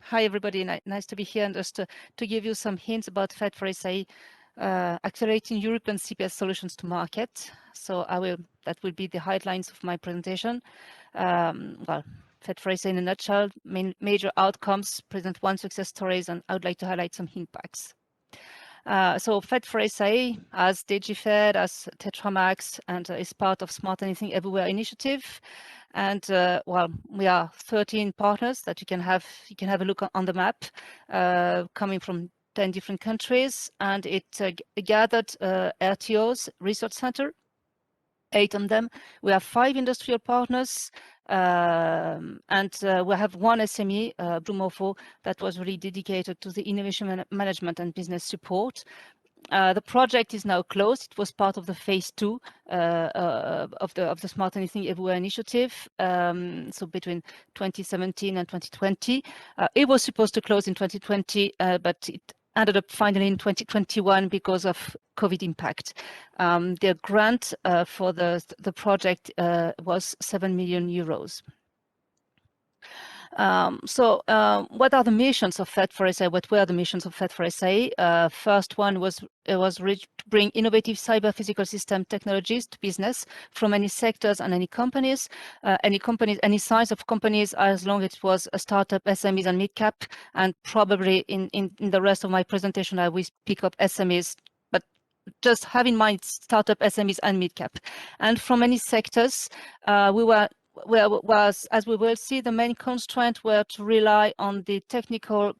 Hi, everybody. Nice to be here, and just to give you some hints about FED4SAE accelerating European CPS solutions to market. So that will be the headlines of my presentation. Well, FED4SAE in a nutshell, major outcomes, present one success stories, and I would like to highlight some impacts. So FED4SAE, as DigiFed, as Tetramax, and is part of SmartAnythingEverywhere Initiative. And well, we are 13 partners that you can have a look on the map, coming from 10 different countries, and it gathered RTOs, research center, 8 of them. We have 5 industrial partners, and we have one SME, Blue that was really dedicated to the innovation management and business support. The project is now closed. It was part of the phase 2 of the Smart Anything Everywhere Initiative. So between 2017 and 2020, it was supposed to close in 2020, but it ended up finally in 2021 because of COVID impact. The grant for the project was 7 million euros. What are the missions of FED4SAE? What were the missions of FED4SAE? First one was to bring innovative cyber physical system technologies to business from any sectors and any companies, any size of companies, as long as it was a startup, SMEs, and mid-cap. And probably in the rest of my presentation, I will pick up SMEs, but just have in mind startup, SMEs, and mid-cap. And from any sectors, as we will see, the main constraint were to rely on the technical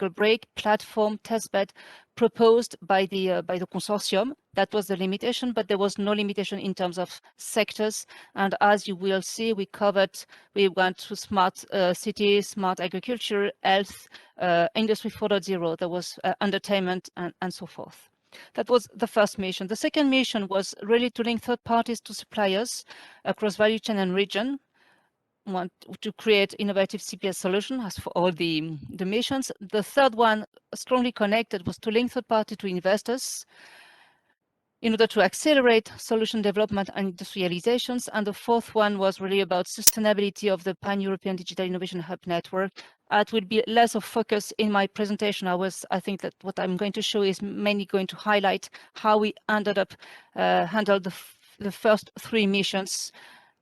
break platform testbed proposed by the consortium. That was the limitation, but there was no limitation in terms of sectors. And as you will see, we went to smart cities, smart agriculture, health, industry 4.0. There was entertainment and so forth. That was the first mission. The second mission was really to link third parties to suppliers across value chain and region. Want to create innovative CPS solution as for all the missions. The third one, strongly connected, was to link third party to investors in order to accelerate solution development and industrializations. And the fourth one was really about sustainability of the Pan-European Digital Innovation Hub network. It will be less of focus in my presentation. I think that what I'm going to show is mainly going to highlight how we ended up handled the first 3 missions,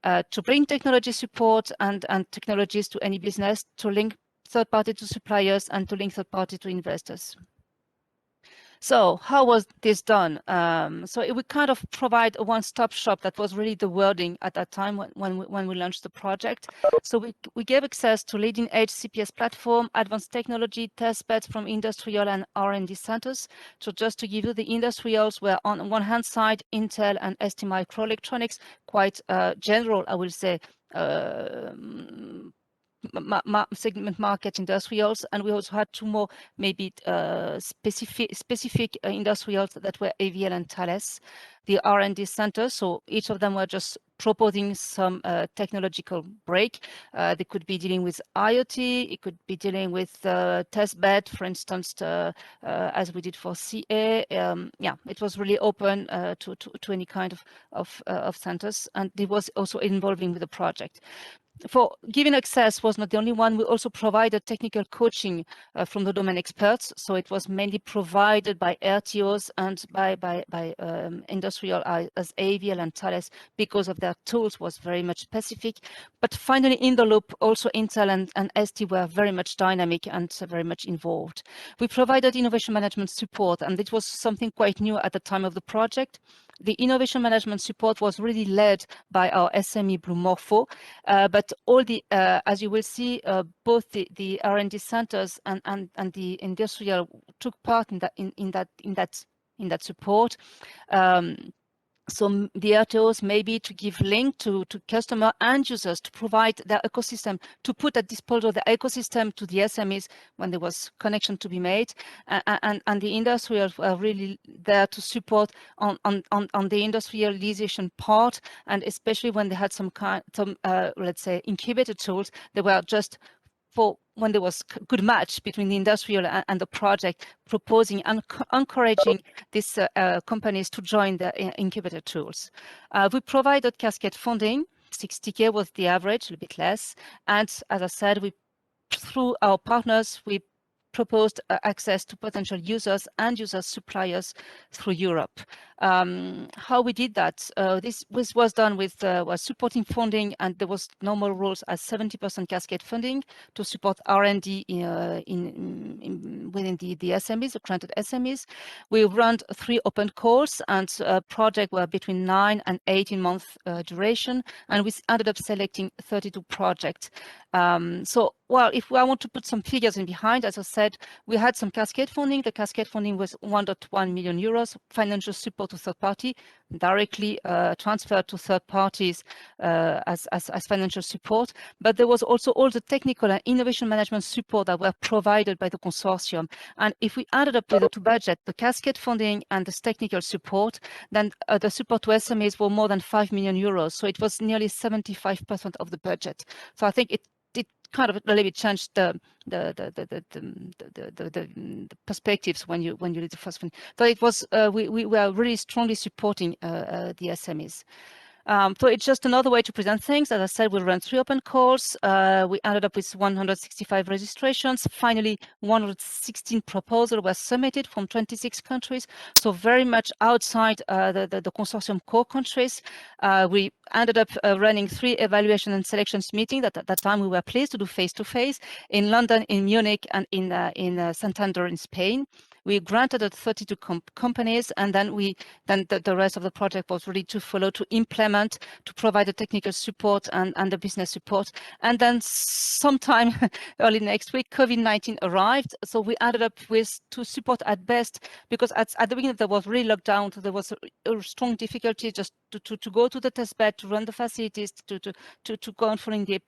to bring technology support and technologies to any business, to link third party to suppliers, and to link third party to investors. So how was this done? So it would kind of provide a one-stop shop. That was really the wording at that time when we launched the project. So we gave access to leading-edge CPS platform, advanced technology, test beds from industrial and R&D centers. So just to give you, the industrials were on one hand side, Intel and ST Microelectronics, quite general, I will say, segment market industrials, and we also had 2 more maybe specific industrials that were AVL and Thales, the R&D centers. So each of them were just proposing some technological break. They could be dealing with IoT, it could be dealing with test bed, for instance, as we did for CA. Yeah, it was really open to any kind of centers, and it was also involving with the project. For giving access was not the only one. We also provided technical coaching from the domain experts. So it was mainly provided by RTOs and by industrial as AVL and Thales, because of their tools was very much specific. But finally, in the loop, also Intel and ST were very much dynamic and very much involved. We provided innovation management support, and it was something quite new at the time of the project. The innovation management support was really led by our SME Blue, but all the, as you will see, both the R&D centers and the industrial took part in that support. So the RTOs maybe to give link to customer and users, to provide their ecosystem, to put at disposal the ecosystem to the SMEs when there was connection to be made, and the industrials were really there to support on the industrialization part, and especially when they had some let's say incubator tools. They were just for when there was good match between the industrial and the project, proposing and encouraging these companies to join the incubator tools. We provided cascade funding. 60K was the average, a little bit less. And as I said, we through our partners, we proposed access to potential users and user suppliers through Europe. How we did that? This was done with was supporting funding, and there was normal rules as 70% cascade funding to support R&D within the SMEs, the granted SMEs. We ran 3 open calls, and projects were between 9 and 18 month duration, and we ended up selecting 32 projects. So, well, if I want to put some figures in behind, as I said, we had some cascade funding. The cascade funding was 1.1 million euros, financial support to third party, directly transferred to third parties as financial support. But there was also all the technical and innovation management support that were provided by the consortium. And if we added up with the 2 budget, the cascade funding and this technical support, then the support to SMEs were more than 5 million euros. So it was nearly 75% of the budget. So I think it kind of a little bit changed the perspectives when you did the first one. So it was we were really strongly supporting the SMEs. So it's just another way to present things. As I said, we ran 3 open calls. We ended up with 165 registrations. Finally, 116 proposals were submitted from 26 countries. So very much outside the consortium core countries. We ended up running 3 evaluation and selections meetings. At that time, we were pleased to do face-to-face in London, in Munich, and in Santander in Spain. We granted it 32 companies, and then the rest of the project was really to follow, to implement, to provide the technical support and the business support. And then sometime early next week, COVID-19 arrived. So we ended up with to support at best, because at the beginning there was really lockdown. So there was a strong difficulty just to go to the test bed, to run the facilities, to go on following the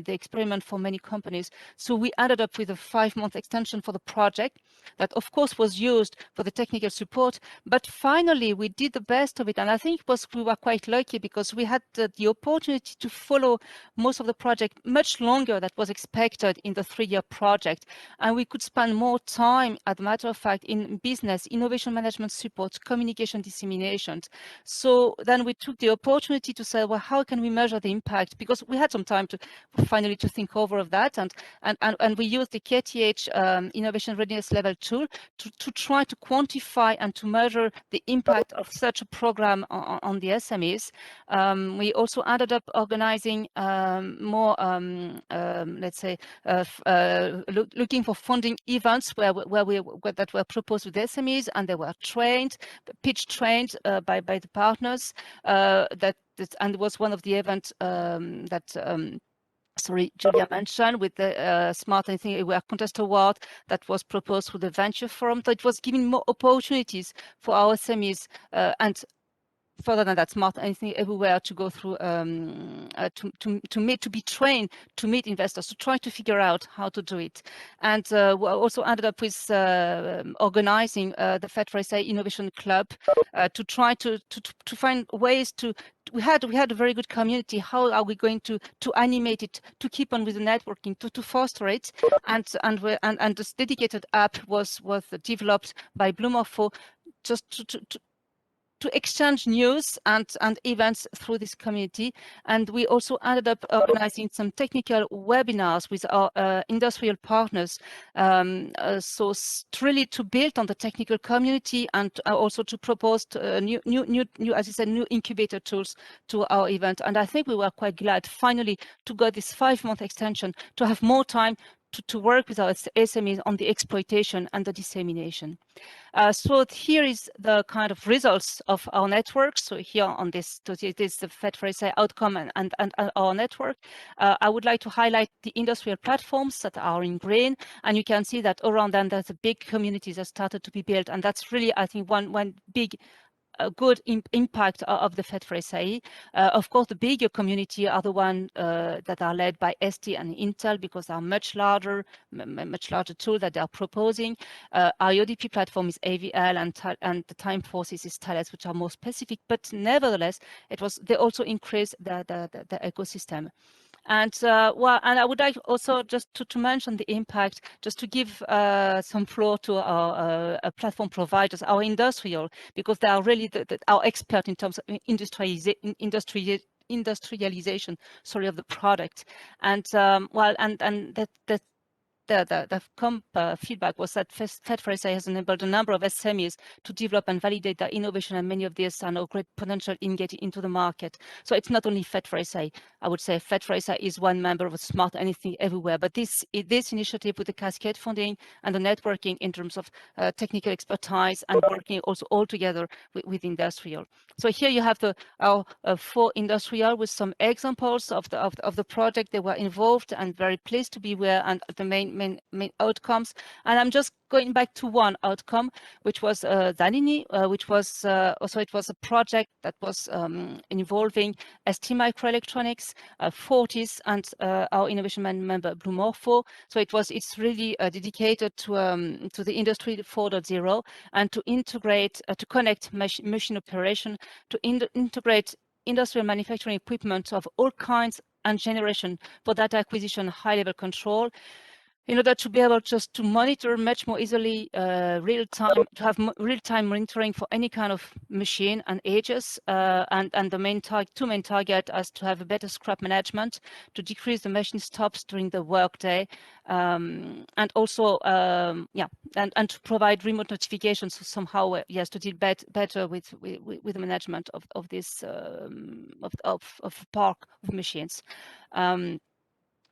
experiment for many companies. So we ended up with a 5-month extension for the project that, of course, was used for the technical support. But finally, we did the best of it. And I think we were quite lucky, because we had the opportunity to follow most of the project much longer than was expected in the 3-year project. And we could spend more time, as a matter of fact, in business, innovation management support, communication dissemination. So then we took the opportunity to say, well, how can we measure the impact? Because we had some time to finally to think over of that. And we used the KTH Innovation Readiness Level tool to try to quantify and to measure the impact of such a program on the SMEs. We also ended up organizing more, let's say, looking for funding events that were proposed with the SMEs, and they were trained, pitch trained by the partners. And it was one of the events sorry, Julia mentioned, with the SmartAnythingEverywhere Contest Award that was proposed through the Venture Forum. So it was giving more opportunities for our SMEs and further than that, SmartAnythingEverywhere to go through to be trained to meet investors, to try to figure out how to do it. And we also ended up with organizing the FED4SAE Innovation Club to try to find ways to. We had a very good community. How are we going to animate it, to keep on with the networking, to foster it? And this dedicated app was developed by Blumorfo just to exchange news and events through this community. And we also ended up organizing some technical webinars with our industrial partners. So really to build on the technical community, and also to propose new, as you said, new incubator tools to our event. And I think we were quite glad finally to get this 5-month extension, to have more time to work with our SMEs on the exploitation and the dissemination. So here is the kind of results of our network. So here on this, it is the FED4SAE outcome and our network. I would like to highlight the industrial platforms that are in green, and you can see that around them there's a big community that started to be built, and that's really, I think, one big good impact of the FED4SAE. Of course, the bigger community are the ones that are led by ST and Intel, because they are much larger tool that they are proposing. Our ODP platform is AVL, and the Time Forces is Thales, which are more specific. But nevertheless, they also increase the ecosystem. And and I would like also just to mention the impact, just to give some floor to our platform providers, our industrial, because they are really our expert in terms of industrialization, sorry, of the product. And and that feedback was that FED4SAE has enabled a number of SMEs to develop and validate their innovation, and many of these are now great potential in getting into the market. So it's not only FED4SAE. I would say FED4SAE is one member of SmartAnythingEverywhere, but this initiative with the cascade funding and the networking in terms of technical expertise and working also all together with industrial. So here you have our 4 industrial with some examples of the project they were involved, and very pleased to be where, and the main outcomes. And I'm just going back to one outcome, which was Zanini, which was also, it was a project that was involving ST Microelectronics, Fortis, and our innovation member Blue Morpho. So it's really dedicated to the industry 4.0, and to integrate, to connect machine operation, to integrate industrial manufacturing equipment of all kinds and generation for data acquisition, high-level control, in order to be able just to monitor much more easily real-time, to have real-time monitoring for any kind of machine and ages, and the two main target as to have a better scrap management, to decrease the machine stops during the workday, and also and to provide remote notifications, so somehow yes, to deal better with the management of this of park of machines.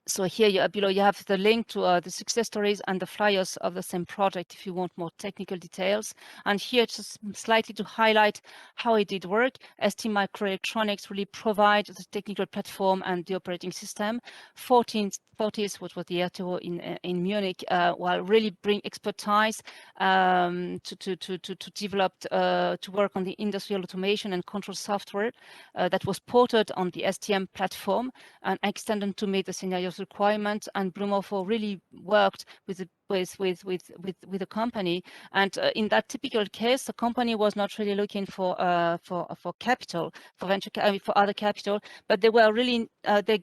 So here below you have the link to the success stories and the flyers of the same project if you want more technical details. And here just slightly to highlight how it did work. ST Microelectronics really provide the technical platform and the operating system. Fortis, which was the RTO in Munich, while really bring expertise to develop, to work on the industrial automation and control software that was ported on the STM platform and extended to meet the scenarios requirement. And Blue Morpho really worked with the company, and in that typical case, the company was not really looking for capital, for venture, for other capital, but they were really they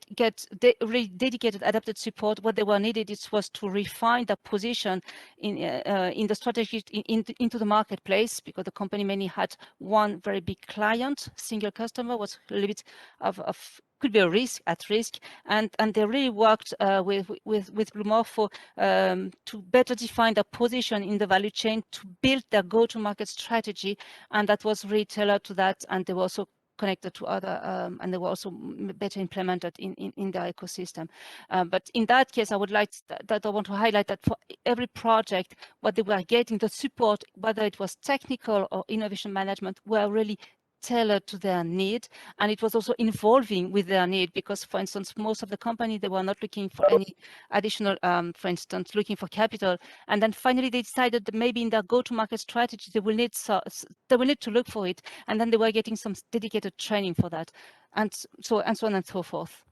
really dedicated adapted support. What they were needed was to refine their position in the strategy into the marketplace, because the company mainly had one very big client, single customer, was a little bit of could be at risk, and they really worked with Blue Morpho to better define their position in the value chain, to build their go-to-market strategy, and that was really tailored to that, and they were also connected to other, and they were also better implemented in their ecosystem. But in that case, I would like that I want to highlight that for every project, what they were getting, the support, whether it was technical or innovation management, were really tailored to their need, and it was also involving with their need, because, for instance, most of the company, they were not looking for any additional, for instance, looking for capital, and then finally they decided that maybe in their go-to-market strategy they will need to look for it, and then they were getting some dedicated training for that, and so on and so forth.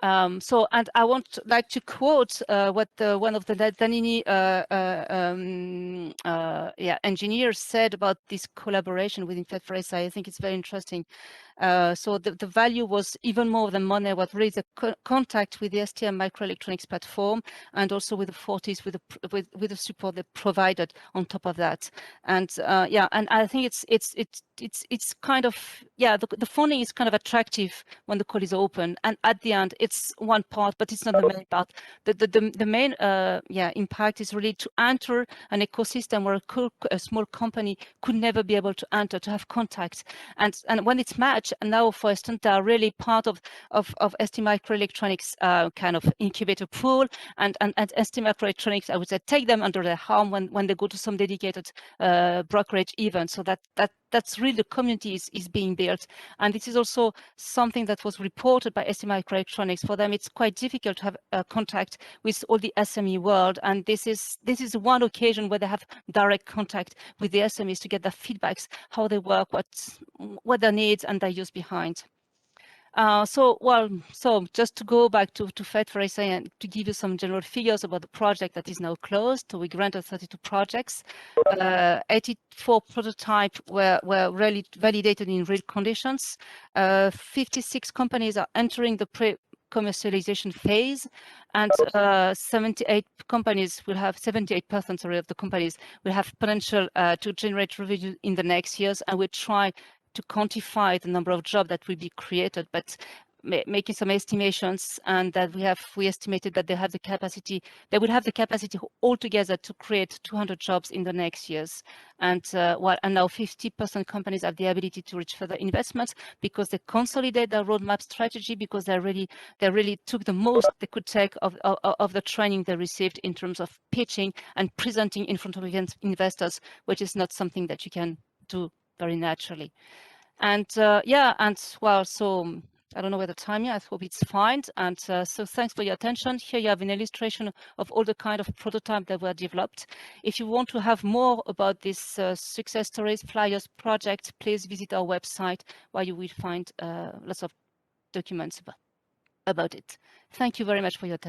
And I want like to quote what one of the Danini engineers said about this collaboration within FED4SAE. I think it's very interesting. So the value was even more than money, was really the contact with the STM Microelectronics platform, and also with the Fortis, with the support they provided on top of that. And and I think it's kind of, the funding is kind of attractive when the call is open, and at the end it's one part, but it's not the main part. The main impact is really to enter an ecosystem where a small company could never be able to enter, to have contact, and when it's matched, and now for instance they are really part of ST Microelectronics kind of incubator pool, and ST Microelectronics, I would say, take them under their arm when they go to some dedicated brokerage event, so that's really the community is being built. And this is also something that was reported by ST Microelectronics. For them, it's quite difficult to have contact with all the SME world, and this is one occasion where they have direct contact with the SMEs to get their feedbacks, how they work, what their needs and their use behind. So just to go back to FED4SAE and to give you some general figures about the project that is now closed. So we granted 32 projects, 84 prototypes were really validated in real conditions. 56 companies are entering the pre-commercialization phase, and 78 companies will have 78% of the companies will have potential to generate revenue in the next years, and we try to quantify the number of jobs that will be created. But making some estimations, and that we estimated that they would have the capacity altogether to create 200 jobs in the next years. And and now 50% companies have the ability to reach further investments because they consolidate their roadmap strategy, because they really took the most they could take of the training they received in terms of pitching and presenting in front of investors, which is not something that you can do very naturally. And so I don't know where the time is. I hope it's fine. And so thanks for your attention. Here you have an illustration of all the kind of prototypes that were developed. If you want to have more about these success stories, flyers, projects, please visit our website, where you will find lots of documents about it. Thank you very much for your attention.